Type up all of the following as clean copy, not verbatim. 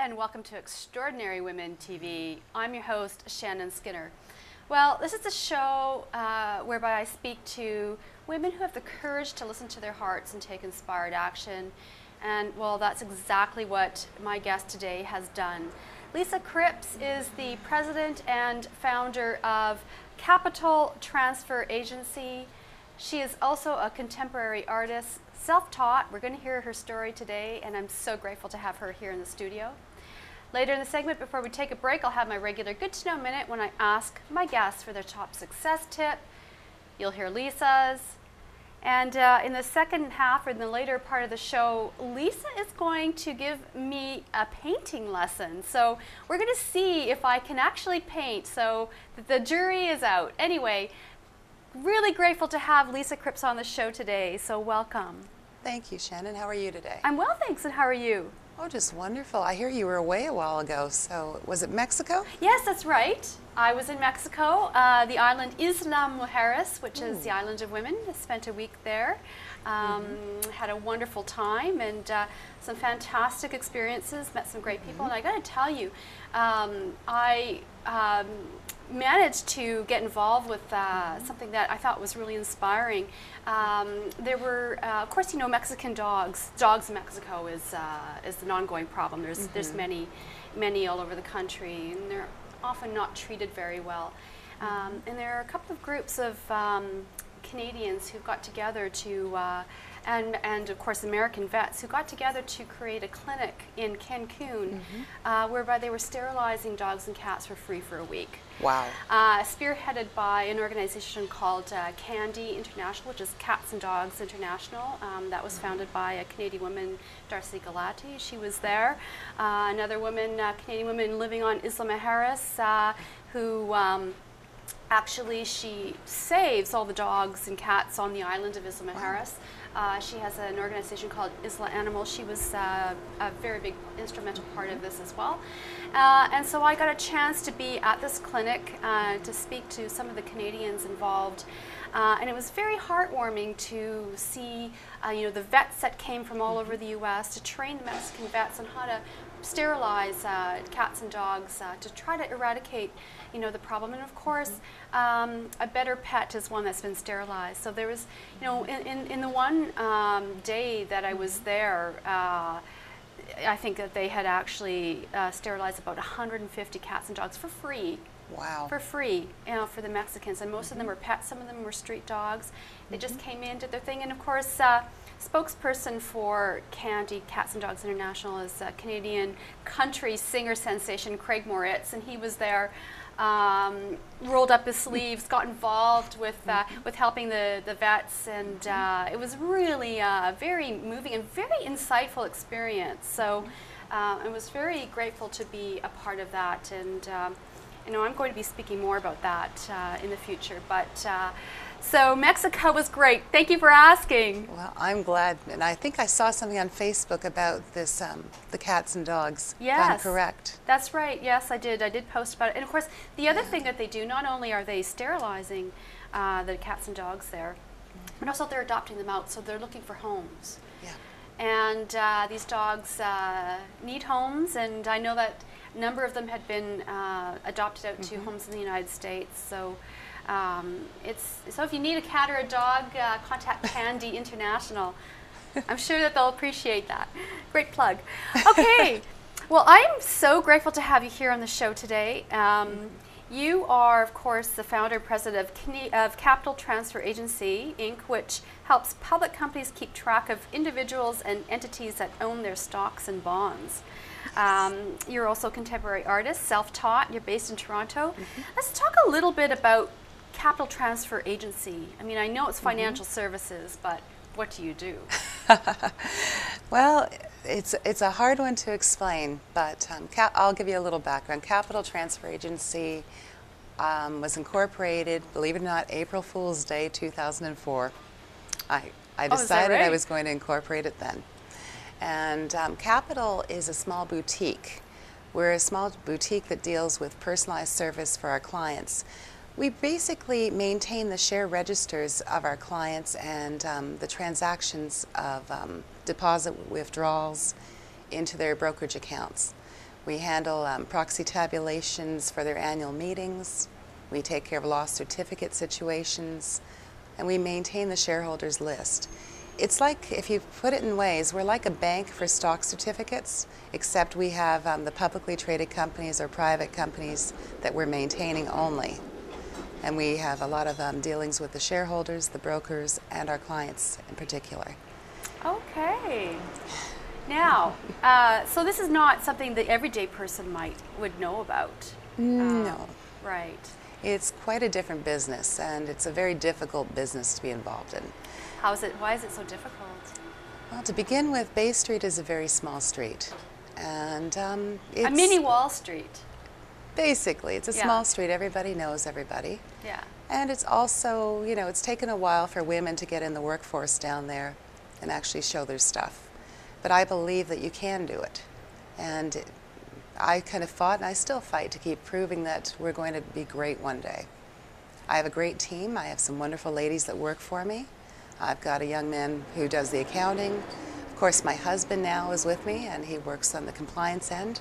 and welcome to Extraordinary Women TV. I'm your host, Shannon Skinner. Well, this is a show whereby I speak to women who have the courage to listen to their hearts and take inspired action. And well, that's exactly what my guest today has done. Lisa Cripps is the president and founder of Capital Transfer Agency. She is also a contemporary artist, self-taught. We're going to hear her story today, and I'm so grateful to have her here in the studio. Later in the segment, before we take a break, I'll have my regular Good to Know Minute when I ask my guests for their top success tip. You'll hear Lisa's. And in the second half, or in the later part of the show, Lisa is going to give me a painting lesson. So we're going to see if I can actually paint. So the jury is out. Anyway, really grateful to have Lisa Cripps on the show today. So welcome. Thank you, Shannon. How are you today? I'm well, thanks. And how are you? Oh, just wonderful. I hear you were away a while ago. So was it Mexico? Yes, that's right. I was in Mexico, the island Isla Mujeres, which is the island of women. I spent a week there. Had a wonderful time and some fantastic experiences, met some great people. And I got to tell you, I managed to get involved with something that I thought was really inspiring. There were, of course, you know, Mexican dogs. Dogs in Mexico is an ongoing problem. There's many all over the country, and they're often not treated very well. And there are a couple of groups of Canadians who got together to, and of course American vets who got together to create a clinic in Cancun, whereby they were sterilizing dogs and cats for free for a week. Wow. Spearheaded by an organization called CANDI International, which is Cats and Dogs International. That was founded by a Canadian woman, Darcy Galati. She was there. Another woman, Canadian woman living on Isla Mujeres, who actually she saves all the dogs and cats on the island of Isla Mujeres. She has an organization called Isla Animal. She was a very big instrumental part of this as well. And so I got a chance to be at this clinic to speak to some of the Canadians involved. And it was very heartwarming to see you know, the vets that came from all over the U.S. to train the Mexican vets on how to sterilize cats and dogs to try to eradicate, you know, the problem. And of course, a better pet is one that's been sterilized. So there was, you know, in the one day that I was there, I think that they had actually sterilized about 150 cats and dogs for free. Wow. For free, you know, for the Mexicans. And most of them were pets, some of them were street dogs. They just came in, did their thing. And of course, spokesperson for CANDI, Cats and Dogs International, is a Canadian country singer sensation, Craig Moritz, and he was there, rolled up his sleeves, got involved with helping the vets, and it was really a very moving and very insightful experience. So I was very grateful to be a part of that, and you know, I'm going to be speaking more about that in the future. But so Mexico was great. Thank you for asking. Well, I'm glad, and I think I saw something on Facebook about this, the cats and dogs. Yes, if I'm correct. That's right. Yes, I did. I did post about it. And of course, the other thing that they do, not only are they sterilizing the cats and dogs there, but also they're adopting them out. So they're looking for homes. Yeah. And these dogs need homes, and I know that a number of them had been adopted out to homes in the United States. So so if you need a cat or a dog, contact CANDI International. I'm sure that they'll appreciate that. Great plug. Okay. Well, I'm so grateful to have you here on the show today. You are, of course, the founder and president of Capital Transfer Agency, Inc., which helps public companies keep track of individuals and entities that own their stocks and bonds. You're also a contemporary artist, self-taught. You're based in Toronto. Let's talk a little bit about Capital Transfer Agency. I mean, I know it's financial services, but what do you do? Well, it's a hard one to explain, but I'll give you a little background. Capital Transfer Agency was incorporated, believe it or not, April Fool's Day 2004. I decided I was going to incorporate it then. And Capital is a small boutique. We're a small boutique that deals with personalized service for our clients. We basically maintain the share registers of our clients and the transactions of deposit withdrawals into their brokerage accounts. We handle proxy tabulations for their annual meetings. We take care of lost certificate situations, and we maintain the shareholders list. It's like, if you put it in ways, we're like a bank for stock certificates, except we have the publicly traded companies or private companies that we're maintaining only. And we have a lot of dealings with the shareholders, the brokers, and our clients in particular. Okay. Now, so this is not something the everyday person would know about. No. Right. It's quite a different business, and it's a very difficult business to be involved in. How is it? Why is it so difficult? Well, to begin with, Bay Street is a very small street, and it's a mini Wall Street. Basically, it's a Yeah. small street. Everybody knows everybody. Yeah. And it's also, you know, it's taken a while for women to get in the workforce down there and actually show their stuff. But I believe that you can do it. And I kind of fought, and I still fight, to keep proving that we're going to be great one day. I have a great team. I have some wonderful ladies that work for me. I've got a young man who does the accounting. Of course, my husband now is with me, and he works on the compliance end.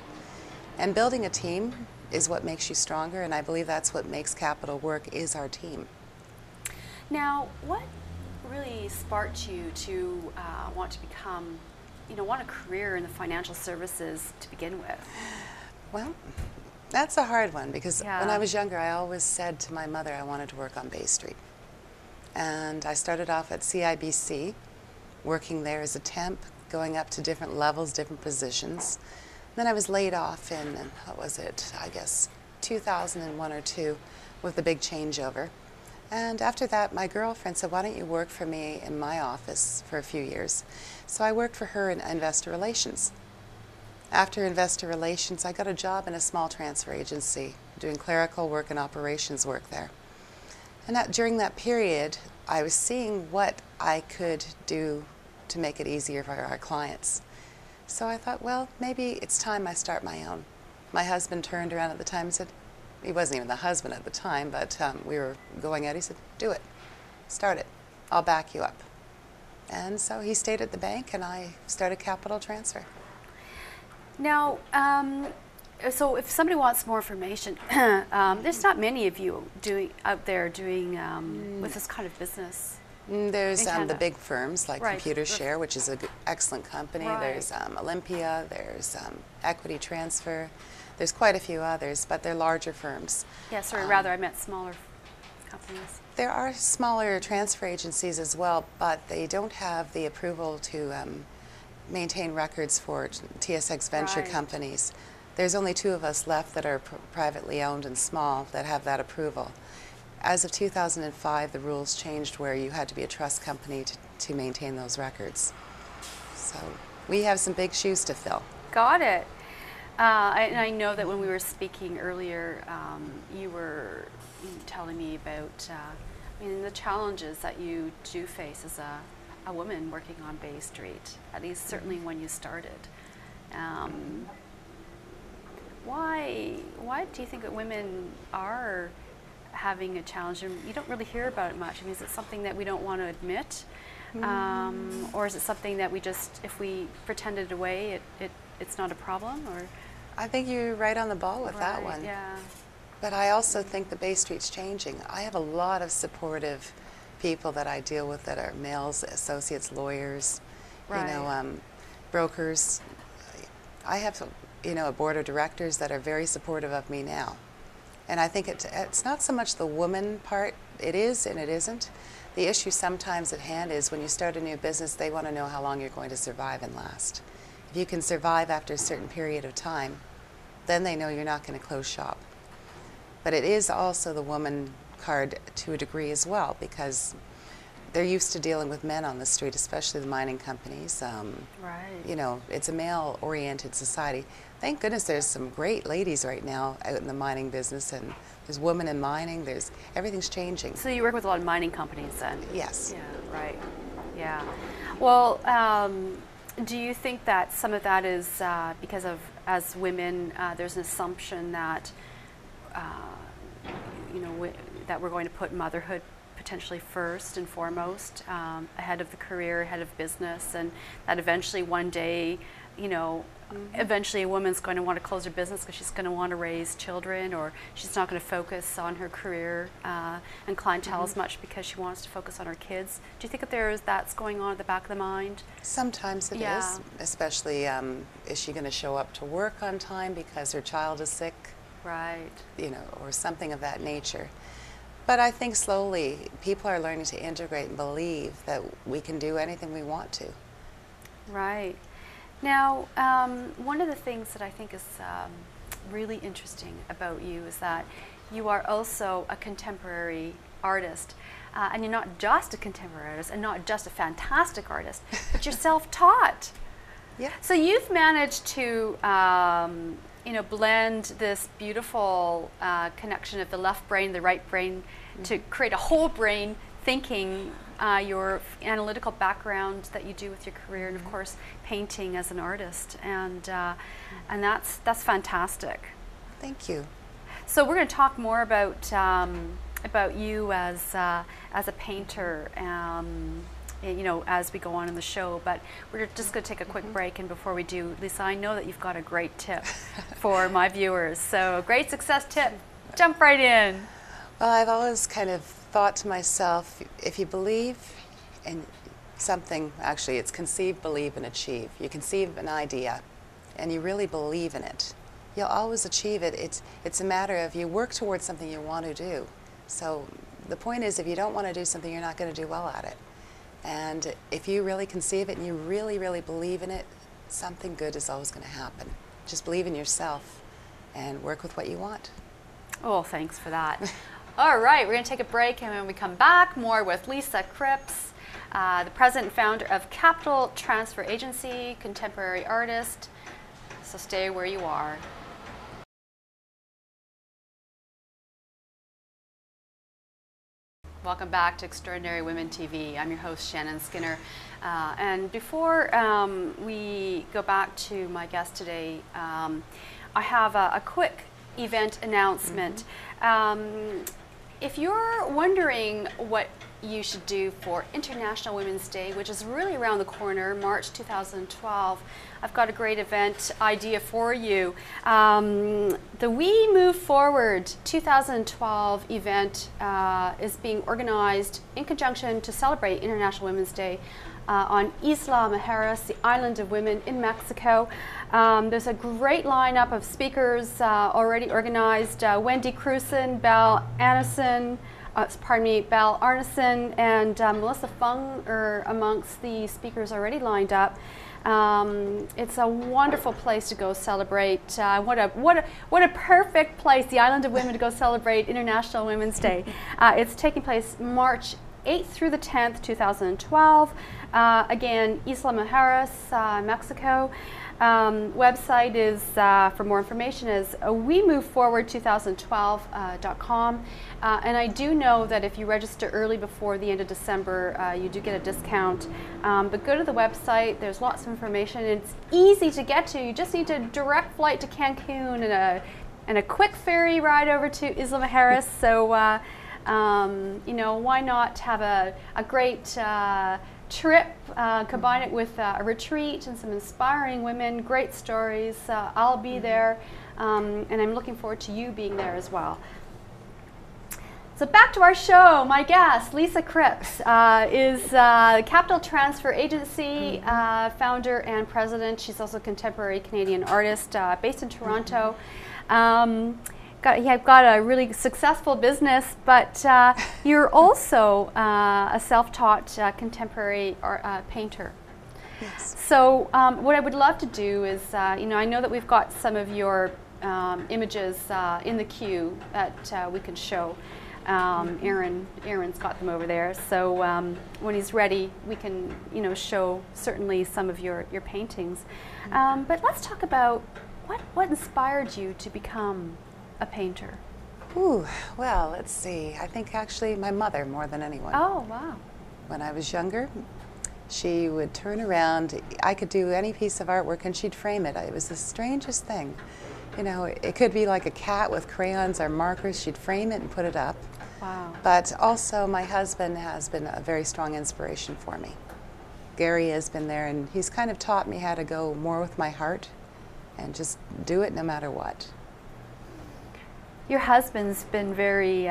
And building a team is what makes you stronger, and I believe that's what makes Capital work, is our team. Now, what really sparked you to want to become, want a career in the financial services to begin with? Well, that's a hard one, because Yeah. when I was younger, I always said to my mother I wanted to work on Bay Street. And I started off at CIBC, working there as a temp, going up to different levels, different positions. Then I was laid off in, what was it, I guess 2001 or 2, with the big changeover. And after that, my girlfriend said, why don't you work for me in my office for a few years? So I worked for her in investor relations. After investor relations, I got a job in a small transfer agency, doing clerical work and operations work there. And during that period, I was seeing what I could do to make it easier for our clients. So I thought, well, maybe it's time I start my own. My husband turned around at the time and said, he wasn't even the husband at the time, but we were going out. He said, do it. Start it. I'll back you up. And so he stayed at the bank, and I started Capital Transfer. Now, so if somebody wants more information, there's not many of you out there doing with this kind of business. There's In the Canada. big firms like Right. ComputerShare, which is an excellent company. Right. There's Olympia, there's Equity Transfer. There's quite a few others, but they're larger firms. Yes, or rather, I meant smaller companies. There are smaller transfer agencies as well, but they don't have the approval to maintain records for TSX venture Right. companies. There's only 2 of us left that are privately owned and small that have that approval. As of 2005, the rules changed where you had to be a trust company to maintain those records. So we have some big shoes to fill. Got it. And I know that when we were speaking earlier, you were telling me about the challenges that you do face as a woman working on Bay Street, at least certainly when you started. Why do you think that women are having a challenge? And you don't really hear about it much. Is it something that we don't want to admit? Or is it something that we just, if we pretend it away, it's not a problem? Or I think you're right on the ball with that one. Yeah. But I also think the Bay Street's changing. I have a lot of supportive people that I deal with that are males, associates, lawyers, Right. Brokers. I have a board of directors that are very supportive of me now. And I think it's not so much the woman part. It is and it isn't. The issue sometimes at hand is when you start a new business, they want to know how long you're going to survive and last. If you can survive after a certain period of time, then they know you're not going to close shop. But it is also the woman card to a degree as well, because they're used to dealing with men on the street, especially the mining companies. Right. It's a male-oriented society. Thank goodness there's some great ladies right now out in the mining business, and there's women in mining. Everything's changing. So you work with a lot of mining companies then? Yes. Yeah, right. Yeah. Well, do you think that some of that is because of, as women, there's an assumption that, that we're going to put motherhood potentially first and foremost, ahead of the career, ahead of business, and that eventually one day you know, eventually a woman's going to want to close her business because she's going to want to raise children, or she's not going to focus on her career and clientele as much because she wants to focus on her kids. Do you think that that's going on at the back of the mind? Sometimes it is, especially is she going to show up to work on time because her child is sick? Right. You know, or something of that nature. But I think slowly people are learning to integrate and believe that we can do anything we want to. Right. Now, one of the things that I think is really interesting about you is that you are also a contemporary artist. And you're not just a contemporary artist and not just a fantastic artist, but you're self-taught. Yeah. So you've managed to you know, blend this beautiful connection of the left brain, the right brain, to create a whole brain thinking, your analytical background that you do with your career, and of course painting as an artist, and that's fantastic. Thank you. So we're going to talk more about you as a painter, you know, as we go on in the show, but we're just going to take a quick break, and before we do, Lisa, I know that you've got a great tip for my viewers. So, great success tip, jump right in. Well, I've always kind of thought to myself, if you believe in something, actually it's conceive, believe, and achieve. You conceive an idea and you really believe in it, you'll always achieve it. It's a matter of you work towards something you want to do. So the point is, if you don't want to do something, you're not going to do well at it. And if you really conceive it and you really, really believe in it, something good is always going to happen. Just believe in yourself and work with what you want. Oh, thanks for that. All right, we're going to take a break, and when we come back, more with Lisa Cripps, the president and founder of Capital Transfer Agency, contemporary artist. So stay where you are. Welcome back to Extraordinary Women TV. I'm your host, Shannon Skinner. And before we go back to my guest today, I have a quick event announcement. If you're wondering what you should do for International Women's Day, which is really around the corner, March 2012, I've got a great event idea for you. The We Move Forward 2012 event is being organized in conjunction to celebrate International Women's Day on Isla Mujeres, the island of women in Mexico. There's a great lineup of speakers already organized. Wendy Cruson, Belle Arneson, and Melissa Fung are amongst the speakers already lined up. It's a wonderful place to go celebrate. What a perfect place, the Island of Women, to go celebrate International Women's Day. It's taking place March 8th through the 10th, 2012. Again, Isla Mujeres, Mexico. Website is, for more information, is wemoveforward2012.com. And I do know that if you register early before the end of December, you do get a discount. But go to the website, there's lots of information. It's easy to get to. You just need a direct flight to Cancun and a quick ferry ride over to Isla Mujeres. So, you know, why not have a great trip, combine it with a retreat and some inspiring women, great stories. I'll be there, and I'm looking forward to you being there as well. So back to our show. My guest, Lisa Cripps, is Capital Transfer Agency founder and president. She's also a contemporary Canadian artist based in Toronto. You've got a really successful business, but you're also a self-taught contemporary painter. Yes. So what I would love to do is, you know, I know that we've got some of your images in the queue that we can show. Aaron's got them over there. So when he's ready, we can, you know, show certainly some of your paintings. But let's talk about what inspired you to become a painter. Ooh, well, let's see. I think actually my mother more than anyone. Oh, wow. When I was younger, she would turn around. I could do any piece of artwork and she'd frame it. It was the strangest thing. You know, it could be like a cat with crayons or markers. She'd frame it and put it up. Wow. But also my husband has been a very strong inspiration for me. Gary has been there, and he's kind of taught me how to go more with my heart and just do it no matter what. Your husband's been very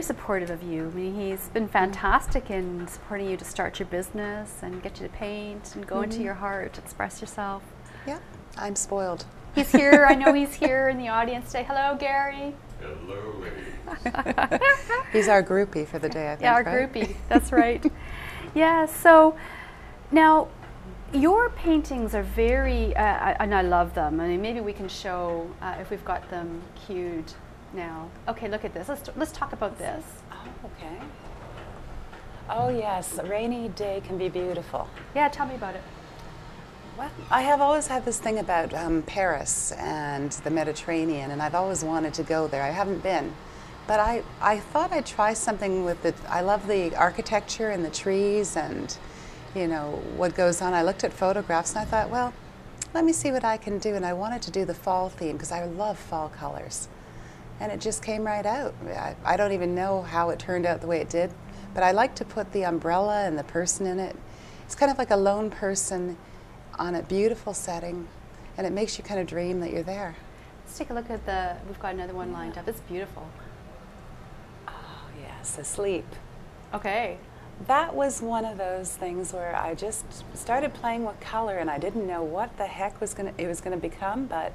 supportive of you. I mean, he's been fantastic in supporting you to start your business and get you to paint and go into your heart, express yourself. Yeah, I'm spoiled. He's here. I know he's here in the audience today. Hello, Gary. Hello, ladies. He's our groupie for the day, I think. Yeah, our right? groupie. That's right. Yeah. So now, your paintings are very, and I love them. I mean, maybe we can show if we've got them cued now. Okay, look at this. Let's talk about this. Oh, okay. Oh yes, a rainy day can be beautiful. Yeah, tell me about it. Well, I have always had this thing about Paris and the Mediterranean, and I've always wanted to go there. I haven't been, but I thought I'd try something with it. I love the architecture and the trees and, you know, what goes on. I looked at photographs and I thought, well, let me see what I can do, and I wanted to do the fall theme because I love fall colors. And it just came right out. I don't even know how it turned out the way it did, but I like to put the umbrella and the person in it. It's kind of like a lone person on a beautiful setting, and it makes you kind of dream that you're there. Let's take a look at we've got another one lined up. It's beautiful. Oh yes, Asleep. Okay. That was one of those things where I just started playing with color, and I didn't know what the heck it was gonna become, but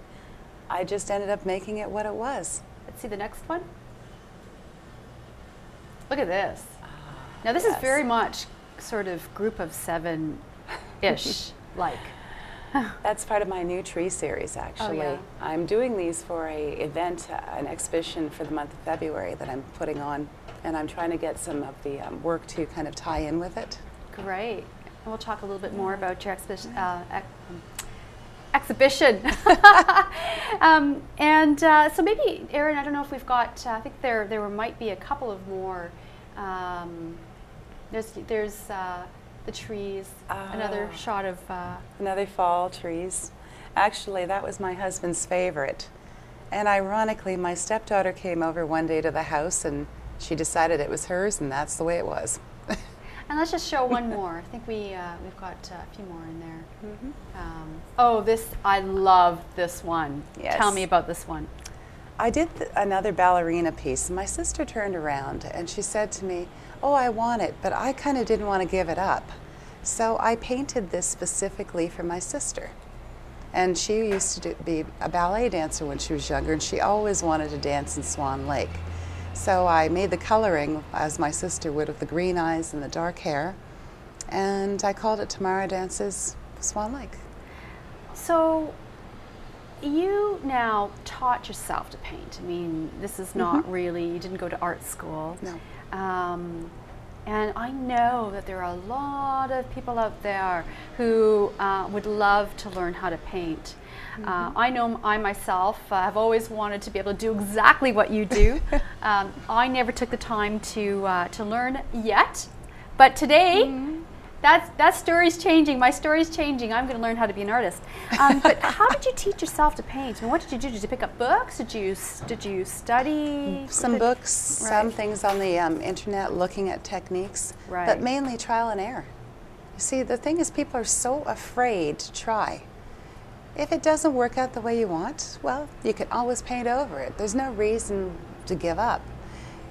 I just ended up making it what it was. Let's see the next one. Look at this. Now this is very much sort of group of 7-ish like. That's part of my new tree series, actually. Oh, yeah. I'm doing these for an exhibition for the month of February that I'm putting on, and I'm trying to get some of the work to kind of tie in with it. Great. And we'll talk a little bit more about your exhibition. So maybe, Erin, I don't know if we've got, I think there might be a couple of more. There's the trees, another shot of... Another fall trees. Actually, that was my husband's favorite. And ironically, my stepdaughter came over one day to the house, and she decided it was hers, and that's the way it was. And let's just show one more. I think we've got a few more in there. Oh, I love this one. Yes. Tell me about this one. I did another ballerina piece, and my sister turned around and she said to me, oh, I want it, but I kind of didn't want to give it up. So I painted this specifically for my sister. And she used to be a ballet dancer when she was younger, and she always wanted to dance in Swan Lake. So I made the coloring, as my sister would, with the green eyes and the dark hair, and I called it Tamara Dances Swan Lake. So you now taught yourself to paint. I mean, this is not really, you didn't go to art school. No. And I know that there are a lot of people out there who would love to learn how to paint. I know I myself have always wanted to be able to do exactly what you do. I never took the time to learn yet, but today that story's changing. My story's changing. I'm going to learn how to be an artist. But how did you teach yourself to paint? I mean, what did you do? Did you pick up books? Did you study? Some books, some things on the internet, looking at techniques, but mainly trial and error. You see, the thing is, people are so afraid to try. If it doesn't work out the way you want, well, you can always paint over it. There's no reason to give up.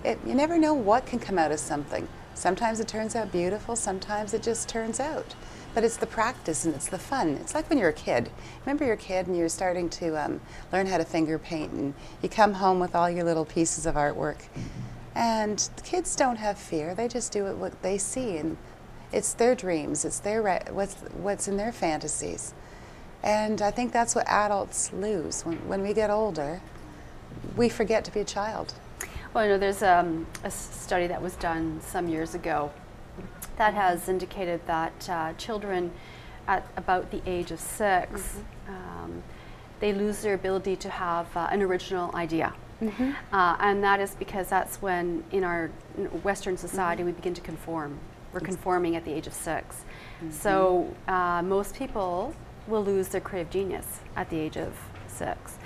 You never know what can come out of something. Sometimes it turns out beautiful, sometimes it just turns out. But it's the practice and it's the fun. It's like when you're a kid. Remember you're a kid and you're starting to learn how to finger paint, and you come home with all your little pieces of artwork. And the kids don't have fear, they just do what they see, and it's their dreams, it's their what's in their fantasies. And I think that's what adults lose. When we get older, we forget to be a child. Well, you know, there's a study that was done some years ago that has indicated that children at about the age of 6, they lose their ability to have an original idea. And that is because that's when, in our Western society, we begin to conform. We're conforming at the age of 6. So most people will lose their creative genius at the age of 6.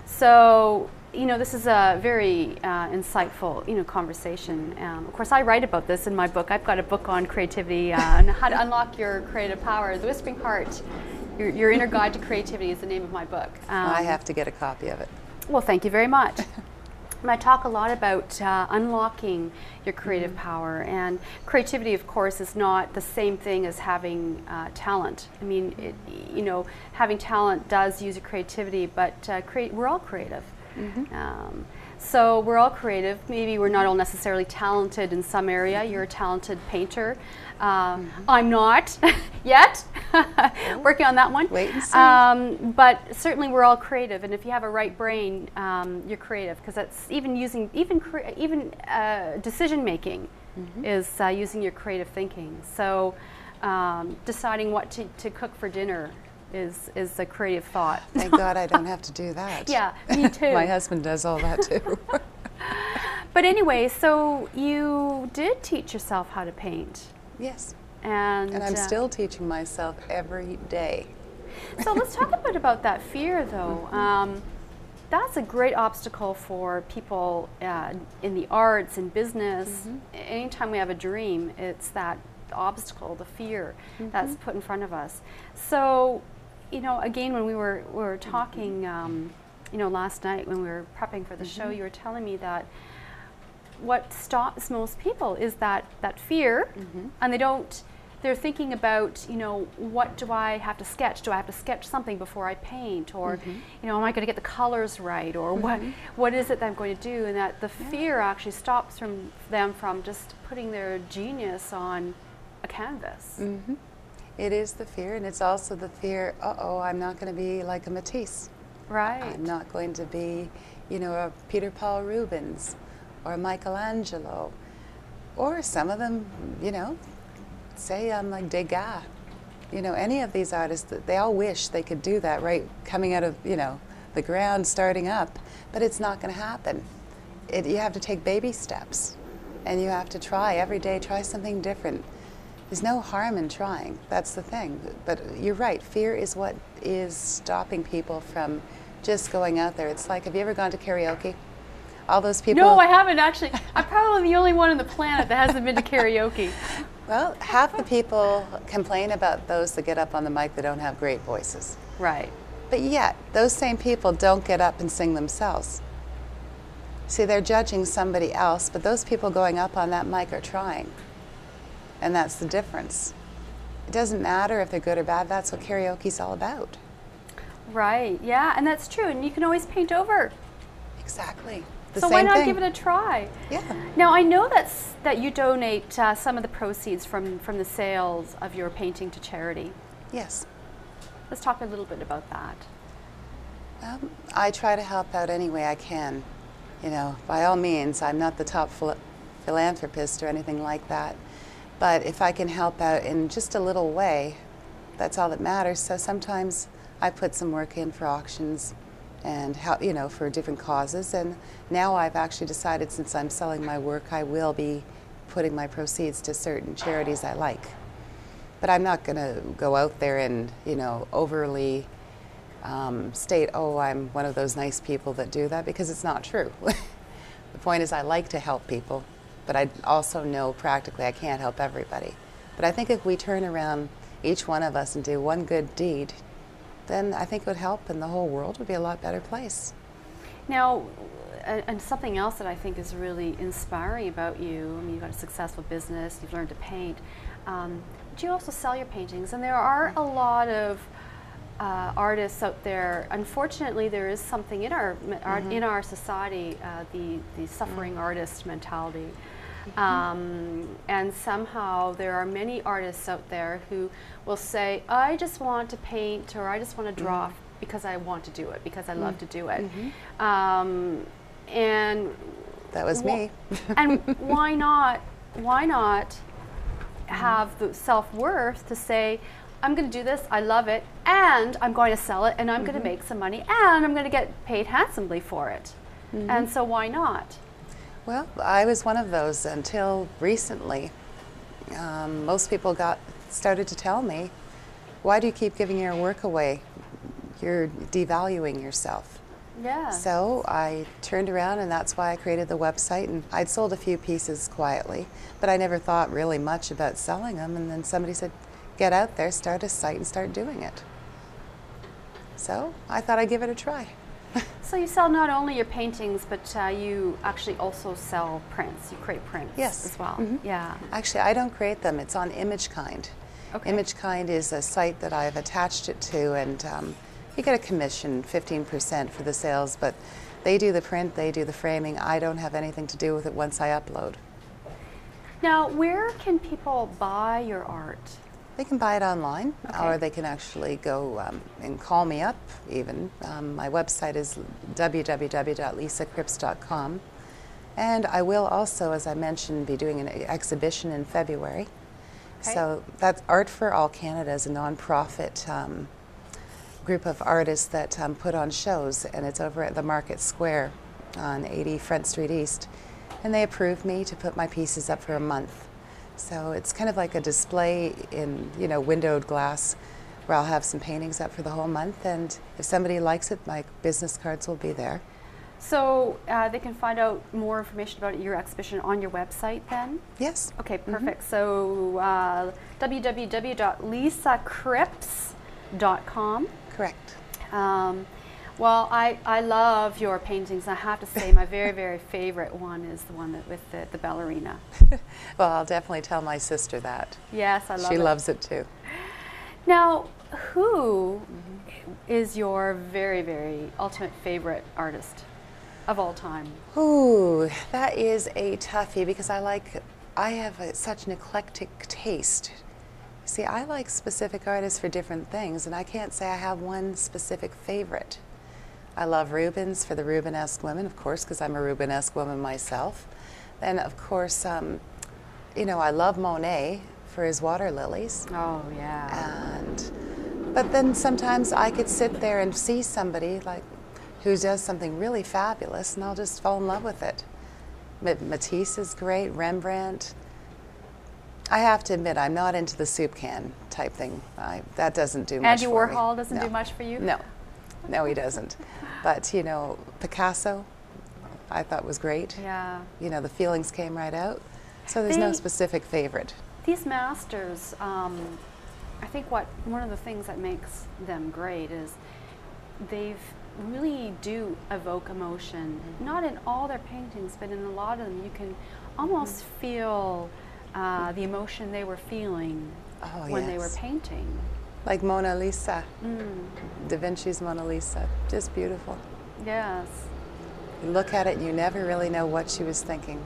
So you know, this is a very insightful, you know, conversation. Of course, I write about this in my book. I've got a book on creativity and how to unlock your creative power. The Whispering Heart, your Inner Guide to Creativity is the name of my book. I have to get a copy of it. Well, thank you very much. And I talk a lot about unlocking your creative power, and creativity, of course, is not the same thing as having talent. I mean, you know, having talent does use your creativity, but we're all creative. So we're all creative. Maybe we're not all necessarily talented in some area. You're a talented painter. I'm not yet. Working on that one. Wait and see. But certainly we're all creative, and if you have a right brain, you're creative, because that's even using decision making is using your creative thinking. So deciding what to cook for dinner is a creative thought. Thank God I don't have to do that. Yeah, me too. My husband does all that too. But anyway, so you did teach yourself how to paint. Yes. And I'm still teaching myself every day. So let's talk a bit about that fear, though. That's a great obstacle for people in the arts and business. Anytime we have a dream, it's that obstacle, the fear that's put in front of us. So, you know, again, when we were talking, you know, last night when we were prepping for the show, you were telling me that what stops most people is that fear, and they're thinking about, you know, what do I have to sketch? Do I have to sketch something before I paint? Or, you know, am I going to get the colors right? Or what is it that I'm going to do? And that the fear actually stops them from just putting their genius on a canvas. It is the fear, and it's also the fear, uh-oh, I'm not going to be like a Matisse. Right. I'm not going to be, you know, a Peter Paul Rubens or a Michelangelo, or some of them, you know, say I'm like Degas. You know, any of these artists, they all wish they could do that, right, coming out of, you know, the ground, starting up, but it's not going to happen. You have to take baby steps, and you have to try every day, try something different. There's no harm in trying, that's the thing. But you're right, fear is what is stopping people from just going out there. It's like, have you ever gone to karaoke? All those people. No, I haven't actually. I'm probably the only one on the planet that hasn't been to karaoke. Well, half the people complain about those that get up on the mic that don't have great voices. Right. But yet, those same people don't get up and sing themselves. See, they're judging somebody else, but those people going up on that mic are trying. And that's the difference. It doesn't matter if they're good or bad, that's what karaoke's all about. Right, yeah, and that's true, and you can always paint over. Exactly. So why not give it a try? Yeah. Now, I know that you donate some of the proceeds from the sales of your painting to charity. Yes. Let's talk a little bit about that. I try to help out any way I can. You know, by all means, I'm not the top philanthropist or anything like that. But if I can help out in just a little way, that's all that matters. So sometimes I put some work in for auctions and help, you know, for different causes. And now I've actually decided, since I'm selling my work, I will be putting my proceeds to certain charities I like. But I'm not going to go out there and, you know, overly state, oh, I'm one of those nice people that do that, because it's not true. The point is, I like to help people, but I also know practically I can't help everybody. But I think if we turn around, each one of us, and do one good deed, then I think it would help, and the whole world would be a lot better place. Now, and something else that I think is really inspiring about you, I mean, you've got a successful business, you've learned to paint, but you also sell your paintings, and there are a lot of artists out there. Unfortunately, there is something in our society, the suffering artist mentality. And somehow there are many artists out there who will say, I just want to paint, or I just want to draw because I want to do it, because I love to do it. And that was me. And why not have the self-worth to say, I'm going to do this, I love it, and I'm going to sell it, and I'm going to make some money, and I'm going to get paid handsomely for it. And so why not? Well, I was one of those until recently. Most people started to tell me, why do you keep giving your work away? You're devaluing yourself. Yeah. So I turned around, and that's why I created the website. And I'd sold a few pieces quietly, but I never thought really much about selling them. And then somebody said, get out there, start a site, and start doing it. So I thought I'd give it a try. So you sell not only your paintings, but you actually also sell prints. You create prints Yes. as well. Yeah. Actually, I don't create them. It's on ImageKind. Okay. ImageKind is a site that I've attached it to, and you get a commission, 15% for the sales, but they do the print, they do the framing. I don't have anything to do with it once I upload. Now, where can people buy your art? They can buy it online, Okay. or they can actually go and call me up even. My website is www.lisacripps.com. And I will also, as I mentioned, be doing an exhibition in February. Okay. So that's Art for All Canada is a nonprofit group of artists that put on shows, and it's over at the Market Square on 80 Front Street East. And they approved me to put my pieces up for a month. So it's kind of like a display in, windowed glass, where I'll have some paintings up for the whole month, and if somebody likes it, my business cards will be there. So they can find out more information about your exhibition on your website then? Yes. Okay, perfect. So www.lisacripps.com. Correct. Well, I love your paintings. I have to say my very, very favorite one is the one with the ballerina. Well, I'll definitely tell my sister that. Yes, I love it. She loves it too. Now, who is your very, very ultimate favorite artist of all time? Ooh, that is a toughie because I have such an eclectic taste. See, I like specific artists for different things, and I can't say I have one specific favorite. I love Rubens for the Rubenesque women, of course, because I'm a Rubenesque woman myself. Then, of course, I love Monet for his water lilies. Oh, yeah. But then sometimes I could sit there and see somebody who does something really fabulous, and I'll just fall in love with it. Matisse is great, Rembrandt. I have to admit, I'm not into the soup can type thing. That doesn't do much Andy for me. Warhol doesn't No. do much for you? No, he doesn't. But, Picasso, I thought was great. Yeah. The feelings came right out. So there's no specific favorite. These masters, I think one of the things that makes them great is they really do evoke emotion. Not in all their paintings, but in a lot of them you can almost feel the emotion they were feeling when they were painting. Like Mona Lisa, Da Vinci's Mona Lisa, just beautiful. Yes. You look at it and you never really know what she was thinking.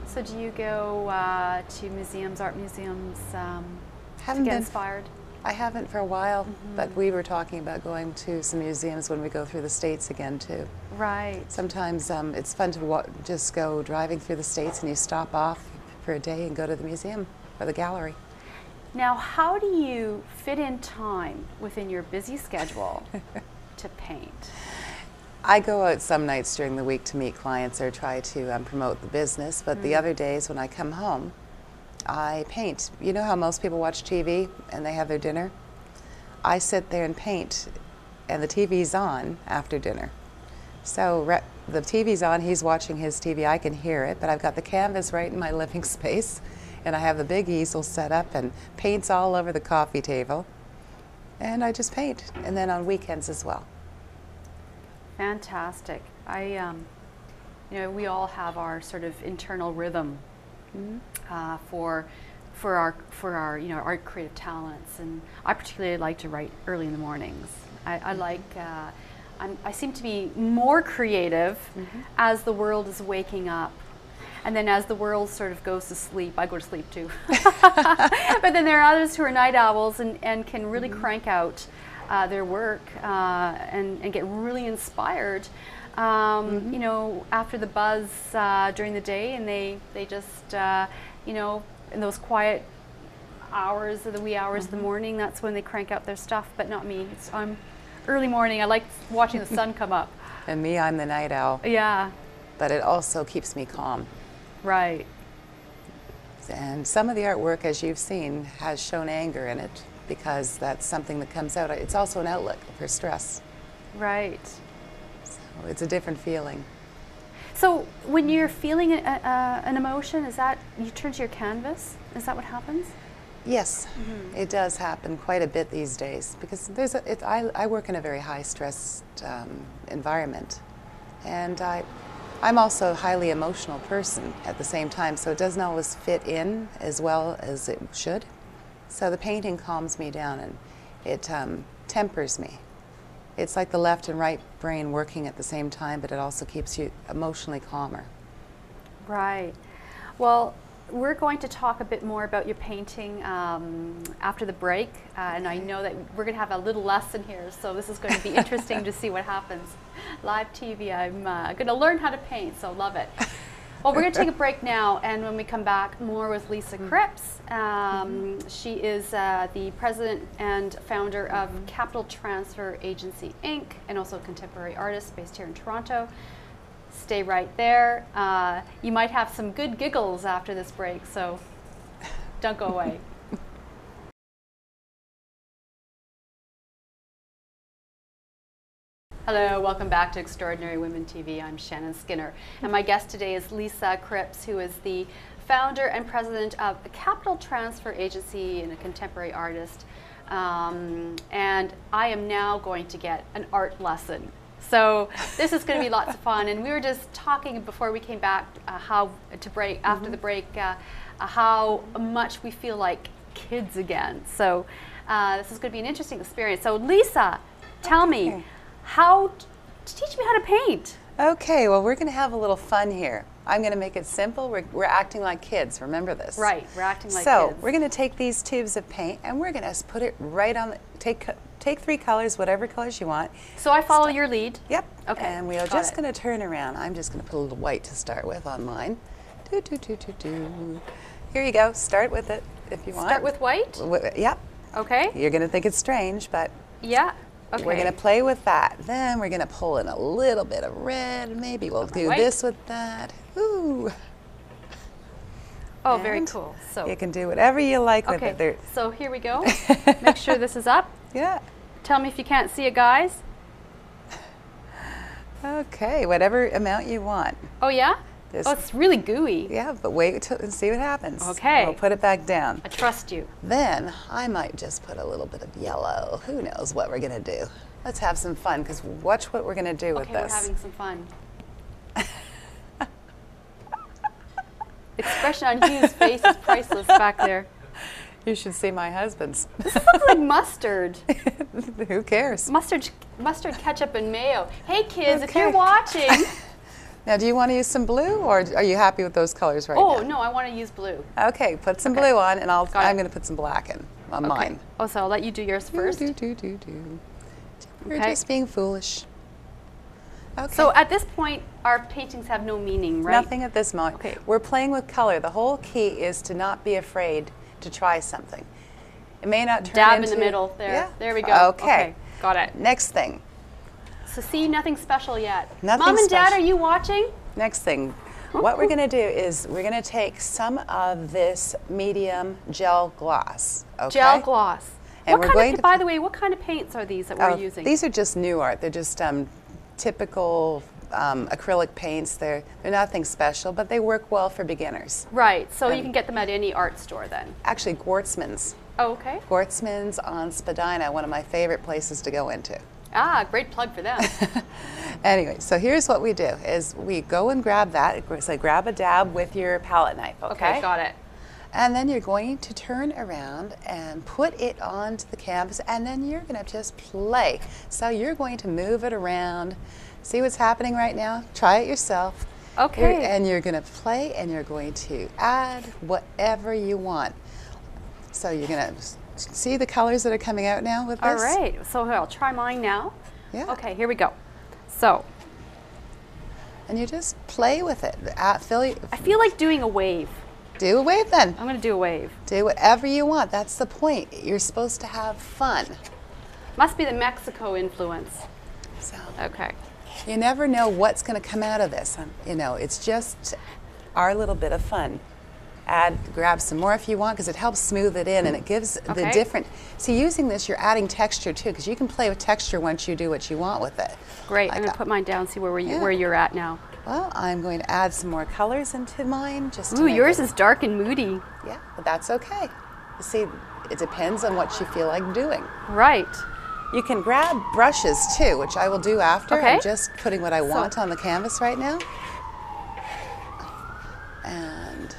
So do you go to museums, art museums, to Haven't get been- inspired? I haven't for a while, but we were talking about going to some museums when we go through the States again too. Right. Sometimes it's fun to just go driving through the States and you stop off for a day and go to the museum or the gallery. Now, how do you fit in time within your busy schedule to paint? I go out some nights during the week to meet clients or try to promote the business, but the other days when I come home, I paint. You know how most people watch TV and they have their dinner? I sit there and paint, and the TV's on after dinner. So the TV's on, he's watching his TV, I can hear it, but I've got the canvas right in my living space, and I have the big easel set up and paints all over the coffee table, and I just paint, and then on weekends as well. Fantastic. We all have our sort of internal rhythm for our art creative talents, and I particularly like to write early in the mornings. I seem to be more creative as the world is waking up, and then as the world sort of goes to sleep, I go to sleep too. But then there are others who are night owls and can really crank out their work and get really inspired. After the buzz during the day, and they just, in those quiet hours or the wee hours of the morning, that's when they crank out their stuff, but not me. I'm early morning. I like watching the sun come up. And me, I'm the night owl. Yeah. But it also keeps me calm. Right. And some of the artwork, as you've seen, has shown anger in it because that's something that comes out. It's also an outlet for stress. Right. So it's a different feeling. So when you're feeling an emotion, is that you turn to your canvas? Is that what happens? Yes, it does happen quite a bit these days because I work in a very high stressed environment, and I'm also a highly emotional person at the same time, so it doesn't always fit in as well as it should. So the painting calms me down and it tempers me. It's like the left and right brain working at the same time, but it also keeps you emotionally calmer. Right. Well, we're going to talk a bit more about your painting after the break, and I know that we're going to have a little lesson here, so this is going to be interesting to see what happens. Live TV, I'm going to learn how to paint, so love it. Well, we're going to take a break now, and when we come back, more with Lisa Cripps. She is the president and founder of Capital Transfer Agency, Inc., and also a contemporary artist based here in Toronto. Stay right there. You might have some good giggles after this break, so don't go away. Hello, welcome back to Extraordinary Women TV. I'm Shannon Skinner, and my guest today is Lisa Cripps, who is the founder and president of a Capital Transfer Agency and a contemporary artist. And I am now going to get an art lesson. So this is going to be lots of fun. And we were just talking before we came back after the break, how much we feel like kids again. So this is going to be an interesting experience. So Lisa, tell me. Teach me how to paint. Okay, well, we're going to have a little fun here. I'm going to make it simple. We're acting like kids. Remember this. Right, we're acting like kids. So we're going to take these tubes of paint and we're going to put it right on the, take 3 colors, whatever colors you want. So I follow your lead? Yep. Okay. And we are just going to turn around. I'm just going to put a little white to start with on mine. Do, do, do, do, do. Here you go. Start with it if you want. Start with white? Yep. Okay. You're going to think it's strange, but yeah. Okay. We're going to play with that. Then we're going to pull in a little bit of red. Maybe we'll do this with that. Ooh. Oh, very cool. So you can do whatever you like with it. So here we go. Make sure this is up. Yeah. Tell me if you can't see it, guys. Okay, whatever amount you want. Oh, yeah? Oh, it's really gooey. Yeah, but wait and see what happens. Okay. We'll put it back down. I trust you. Then I might just put a little bit of yellow. Who knows what we're going to do. Let's have some fun, because watch what we're going to do with this. Okay, we're having some fun. Expression on Hugh's face is priceless back there. You should see my husband's. This looks like mustard. Who cares? Mustard, ketchup, and mayo. Hey, kids, if you're watching. Now, do you want to use some blue, or are you happy with those colors right now? Oh, no, I want to use blue. Okay, put some blue on, and I'm going to put some black in on mine. Oh, so I'll let you do yours first. We're just being foolish. Okay. So at this point, our paintings have no meaning, right? Nothing at this moment. Okay. We're playing with color. The whole key is to not be afraid to try something. It may not turn Dab into... in the middle. There. Yeah. There we go. Okay. Got it. Next thing. So see, nothing special yet. Nothing Mom and special. Dad, are you watching? Next thing. What we're going to do is we're going to take some of this medium gel gloss. Okay? Gel gloss. And we're going to, by the way, what kind of paints are these that we're using? These are just new art. They're just typical acrylic paints. They're nothing special, but they work well for beginners. Right. So you can get them at any art store then. Actually, Gwartzman's. Oh, okay. Gwartzman's on Spadina, one of my favorite places to go into. Ah, great plug for them. Anyway, so here's what we do, is we go and grab that. So grab a dab with your palette knife, okay? Okay, got it. And then you're going to turn around and put it onto the canvas, and then you're going to just play. So you're going to move it around. See what's happening right now? Try it yourself. Okay. And you're going to play, and you're going to add whatever you want. So you're going to see the colors that are coming out now with this? All right. So I'll try mine now. Yeah. Okay, here we go. So. And you just play with it. I feel like doing a wave. Do a wave then. I'm going to do a wave. Do whatever you want. That's the point. You're supposed to have fun. Must be the Mexico influence. So, okay. You never know what's going to come out of this. You know, it's just our little bit of fun. grab some more if you want, because it helps smooth it in and it gives the different. See, using this, you're adding texture too, because you can play with texture once you do what you want with it. Great. I'm going to put mine down, see where you're at now. Well, I'm going to add some more colors into mine. Ooh, yours is dark and moody. Yeah, but that's okay. You see, it depends on what you feel like doing. Right. You can grab brushes too, which I will do after. Okay. I'm just putting what I want on the canvas right now. And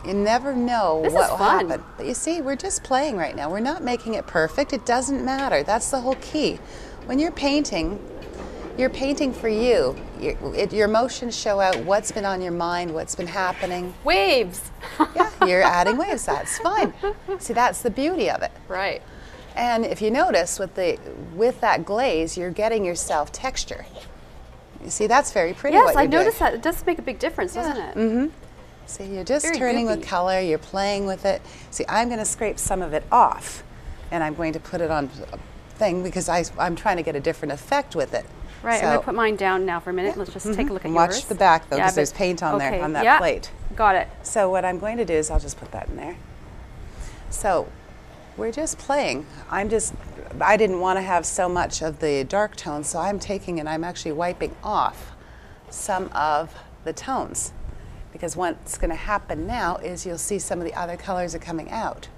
you never know what will happen. But you see, we're just playing right now. We're not making it perfect. It doesn't matter. That's the whole key. When you're painting for you. Your emotions show out what's been on your mind, what's been happening. Waves. Yeah, you're adding waves. That's fine. See, that's the beauty of it. Right. And if you notice, with that glaze, you're getting yourself texture. You see, that's very pretty. Yes, I noticed that. It does make a big difference, doesn't it? Mm-hmm. See, you're just turning with color. You're playing with it. See, I'm going to scrape some of it off, and I'm going to put it on a thing because I'm trying to get a different effect with it. Right, so, I'm going to put mine down now for a minute. Let's just take a look at yours. Watch the back, though, because there's paint on there, on that plate. Got it. So what I'm going to do is I'll just put that in there. So we're just playing. I didn't want to have so much of the dark tones, so I'm taking and I'm actually wiping off some of the tones. Because what's going to happen now is you'll see some of the other colors are coming out.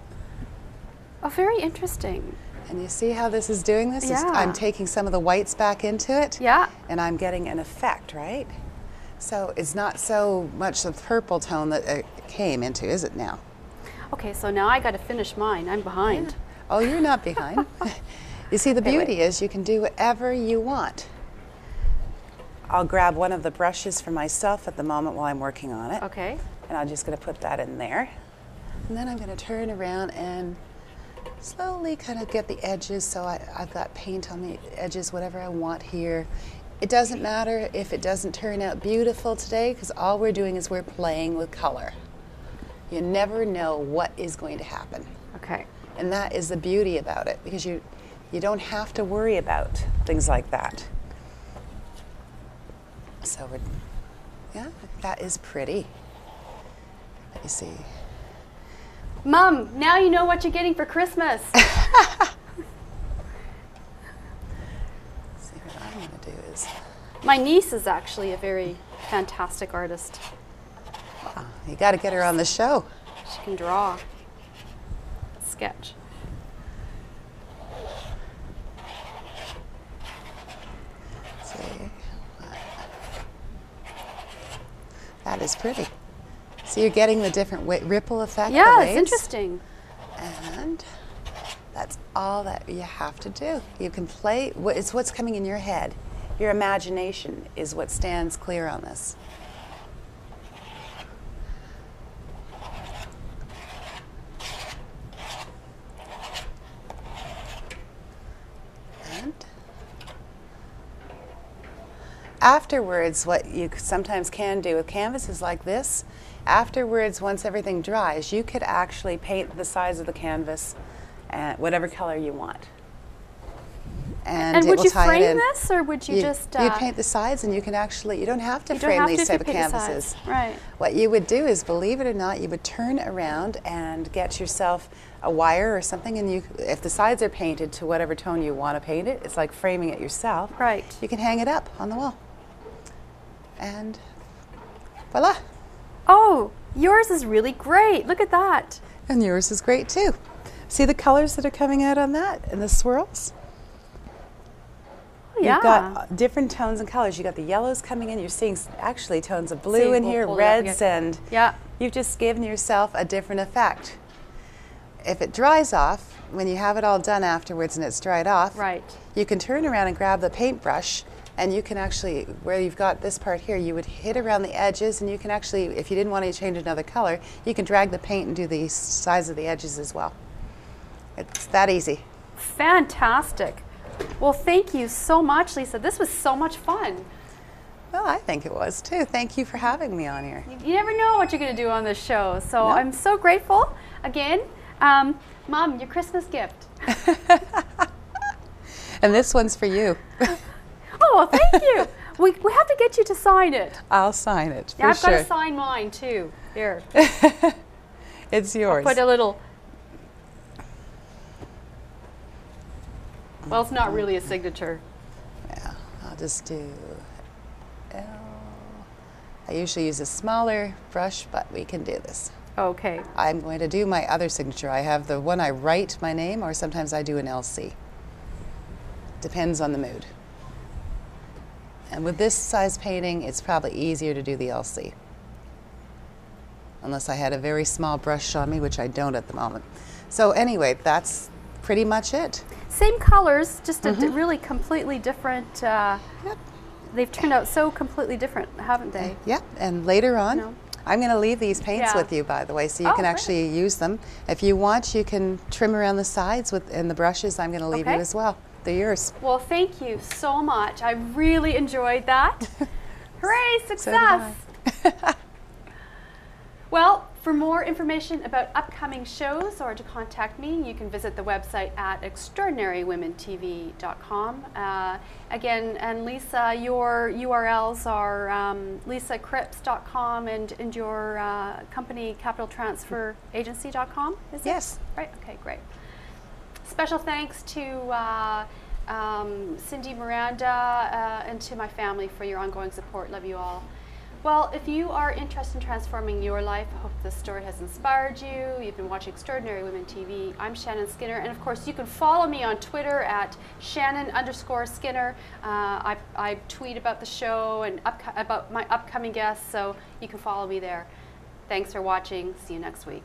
Oh, very interesting. And you see how this is doing this? Yeah. I'm taking some of the whites back into it. Yeah. And I'm getting an effect, right? So it's not so much the purple tone that it came into, is it now? Okay, so now I got to finish mine. I'm behind. Yeah. Oh, you're not behind. You see, the beauty is you can do whatever you want. I'll grab one of the brushes for myself at the moment while I'm working on it. Okay. And I'm just going to put that in there. And then I'm going to turn around and slowly kind of get the edges, so I've got paint on the edges, whatever I want here. It doesn't matter if it doesn't turn out beautiful today, because all we're doing is we're playing with color. You never know what is going to happen. Okay. And that is the beauty about it, because you don't have to worry about things like that. So yeah, that is pretty. Let me see. Mom, now you know what you're getting for Christmas. See, what I'm going to do is... My niece is actually a very fantastic artist. Wow, you got to get her on the show. She can draw, sketch. See, that is pretty. So you're getting the different ripple effect. Yeah, it's interesting. And that's all that you have to do. You can play, it's what's coming in your head. Your imagination is what stands clear on this. And afterwards, what you sometimes can do with canvases like this, afterwards, once everything dries, you could actually paint the sides of the canvas whatever color you want. And would you frame this, or would you just... You paint the sides, and you can actually, you don't have to frame these type of canvases. Right. What you would do is, believe it or not, you would turn around and get yourself a wire or something, and if the sides are painted to whatever tone you want to paint it, it's like framing it yourself. Right. You can hang it up on the wall. And voila. Oh, yours is really great. Look at that. And yours is great too. See the colors that are coming out on that and the swirls? Oh, yeah. You've got different tones and colors. You've got the yellows coming in. You're seeing actually tones of blue in here, reds, and you've just given yourself a different effect. If it dries off, when you have it all done afterwards and it's dried off, you can turn around and grab the paintbrush, and you can actually, where you've got this part here, you would hit around the edges, and you can actually, if you didn't want to change another color, you can drag the paint and do the sides of the edges as well. It's that easy. Fantastic. Well, thank you so much, Lisa. This was so much fun. Well, I think it was too. Thank you for having me on here. You never know what you're going to do on this show, so I'm so grateful. Again, Mom, your Christmas gift. And this one's for you. Oh, thank you. We have to get you to sign it. I'll sign it, for I've sure. got to sign mine, too. Here. It's yours. Put a little. Well, it's not really a signature. Yeah, I'll just do L. I usually use a smaller brush, but we can do this. Okay. I'm going to do my other signature. I have the one I write my name, or sometimes I do an LC. Depends on the mood. And with this size painting, it's probably easier to do the LC. Unless I had a very small brush on me, which I don't at the moment. So anyway, that's pretty much it. Same colors, just a really completely different. Yep. They've turned out so completely different, haven't they? Yep, and later on, No. I'm going to leave these paints Yeah. with you, by the way, so you Oh, can great. actually use them. If you want, you can trim around the sides with, and the brushes I'm going to leave you Okay. as well. They're yours. Well, thank you so much. I really enjoyed that. Hooray, So did success! I. Well, for more information about upcoming shows or to contact me, you can visit the website at extraordinarywomentv.com. Again, and Lisa, your URLs are lisacripps.com and your company capitaltransferagency.com, is it? Yes. Right, okay, great. Special thanks to Cindy Miranda and to my family for your ongoing support. Love you all. Well, if you are interested in transforming your life, I hope this story has inspired you. You've been watching Extraordinary Women TV. I'm Shannon Skinner, and of course you can follow me on Twitter at Shannon_Skinner. I tweet about the show and about my upcoming guests, so you can follow me there. Thanks for watching. See you next week.